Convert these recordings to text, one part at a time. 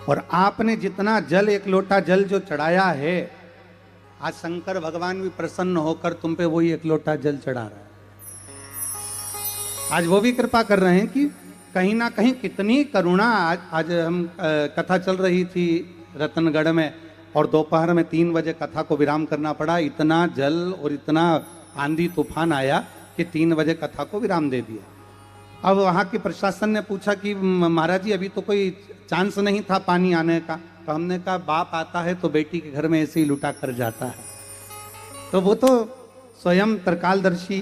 और आपने जितना जल, एक लोटा जल जो चढ़ाया है, आज शंकर भगवान भी प्रसन्न होकर तुम पे वही एक लोटा जल चढ़ा रहा है। आज वो भी कृपा कर रहे हैं कि कहीं ना कहीं कितनी करुणा। आज हम कथा चल रही थी रतनगढ़ में, और दोपहर में 3 बजे कथा को विराम करना पड़ा। इतना जल और इतना आंधी तूफान आया कि 3 बजे कथा को विराम दे दिया। अब वहाँ के प्रशासन ने पूछा कि महाराज जी अभी तो कोई चांस नहीं था पानी आने का। तो हमने कहा बाप आता है तो बेटी के घर में ऐसे ही लुटा कर जाता है। तो वो तो स्वयं त्रिकालदर्शी,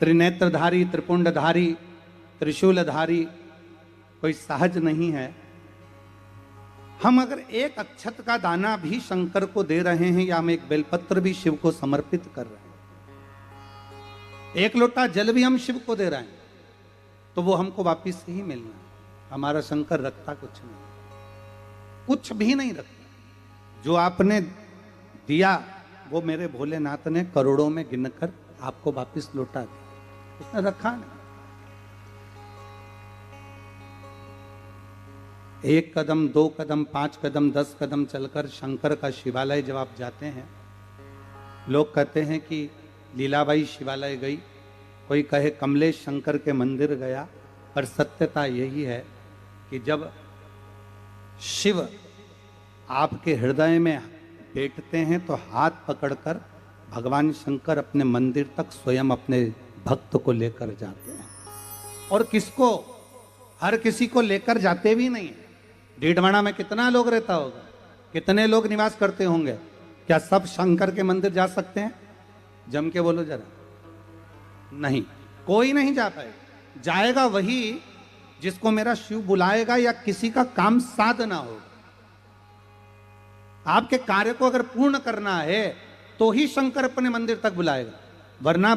त्रिनेत्रधारी, त्रिपुंडधारी, त्रिशूलधारी कोई सहज नहीं है। हम अगर एक अक्षत का दाना भी शंकर को दे रहे हैं, या हम एक बेलपत्र भी शिव को समर्पित कर रहे हैं, एक लोटा जल भी हम शिव को दे रहे हैं, तो वो हमको वापिस ही मिलना है। हमारा शंकर रखता कुछ नहीं, कुछ भी नहीं रखता। जो आपने दिया वो मेरे भोलेनाथ ने करोड़ों में गिनकर आपको वापिस लौटा दिया, उसने रखा नहीं। 1 कदम, 2 कदम, 5 कदम, 10 कदम चलकर शंकर का शिवालय जब आप जाते हैं, लोग कहते हैं कि लीलाबाई शिवालय गई, कोई कहे कमलेश शंकर के मंदिर गया, पर सत्यता यही है कि जब शिव आपके हृदय में बैठते हैं तो हाथ पकड़कर भगवान शंकर अपने मंदिर तक स्वयं अपने भक्त को लेकर जाते हैं। और किसको? हर किसी को लेकर जाते भी नहीं। डीडवाना में कितना लोग रहता होगा, कितने लोग निवास करते होंगे? क्या सब शंकर के मंदिर जा सकते हैं? जम के बोलो जरा। नहीं, कोई नहीं जा पाएगा। जाएगा वही जिसको मेरा शिव बुलाएगा, या किसी का काम साधना होगा। आपके कार्य को अगर पूर्ण करना है तो ही शंकर अपने मंदिर तक बुलाएगा, वरना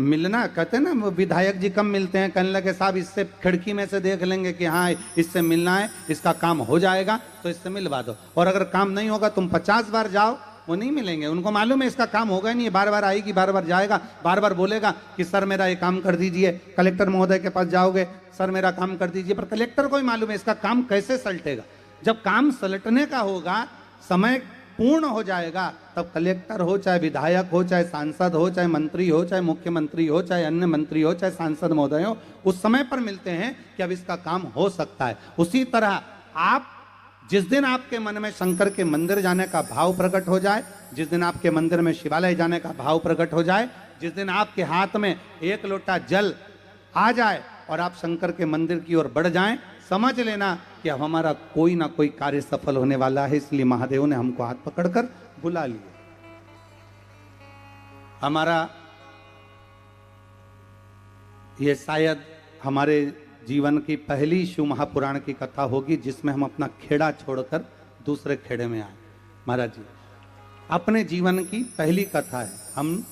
मिलना, कहते हैं ना विधायक जी कम मिलते हैं, कहने लगे साहब इससे खिड़की में से देख लेंगे कि हाँ इससे मिलना है, इसका काम हो जाएगा तो इससे मिलवा दो। और अगर काम नहीं होगा तुम 50 बार जाओ, वो नहीं मिलेंगे। उनको मालूम है इसका काम होगा नहीं, बार बार आएगी, बार बार जाएगा, बार बार बोलेगा कि सर मेरा ये काम कर दीजिए। कलेक्टर महोदय के पास जाओगे, सर मेरा काम कर दीजिए, पर कलेक्टर को ही मालूम है इसका काम कैसे सलटेगा। जब काम सलटने का होगा, समय पूर्ण हो जाएगा, तब कलेक्टर हो, चाहे विधायक हो, चाहे सांसद हो, चाहे मंत्री हो, चाहे मुख्यमंत्री हो, चाहे अन्य मंत्री हो, चाहे सांसद महोदय हो, उस समय पर मिलते हैं कि अब इसका काम हो सकता है। उसी तरह आप जिस दिन आपके मन में शंकर के मंदिर जाने का भाव प्रकट हो जाए, जिस दिन आपके मंदिर में शिवालय जाने का भाव प्रकट हो जाए, जिस दिन आपके हाथ में 1 लोटा जल आ जाए और आप शंकर के मंदिर की ओर बढ़ जाएं, समझ लेना कि अब हमारा कोई ना कोई कार्य सफल होने वाला है। इसलिए महादेव ने हमको हाथ पकड़कर बुला लिया। हमारा ये शायद हमारे जीवन की पहली शिव महापुराण की कथा होगी जिसमें हम अपना खेड़ा छोड़कर दूसरे खेड़े में आए। महाराज जी अपने जीवन की पहली कथा है। हम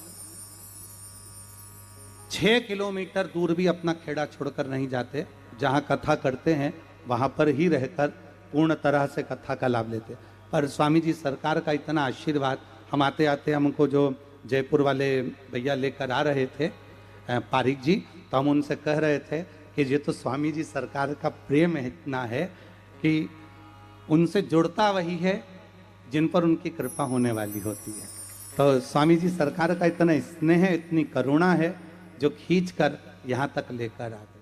6 किलोमीटर दूर भी अपना खेड़ा छोड़कर नहीं जाते, जहाँ कथा करते हैं वहाँ पर ही रहकर पूर्ण तरह से कथा का लाभ लेते। पर स्वामी जी सरकार का इतना आशीर्वाद, हम आते आते हमको जो जयपुर वाले भैया लेकर आ रहे थे पारिक जी, तो हम उनसे कह रहे थे कि ये तो स्वामी जी सरकार का प्रेम इतना है कि उनसे जुड़ता वही है जिन पर उनकी कृपा होने वाली होती है। तो स्वामी जी सरकार का इतना स्नेह है, इतनी करुणा है जो खींच कर यहाँ तक लेकर आते।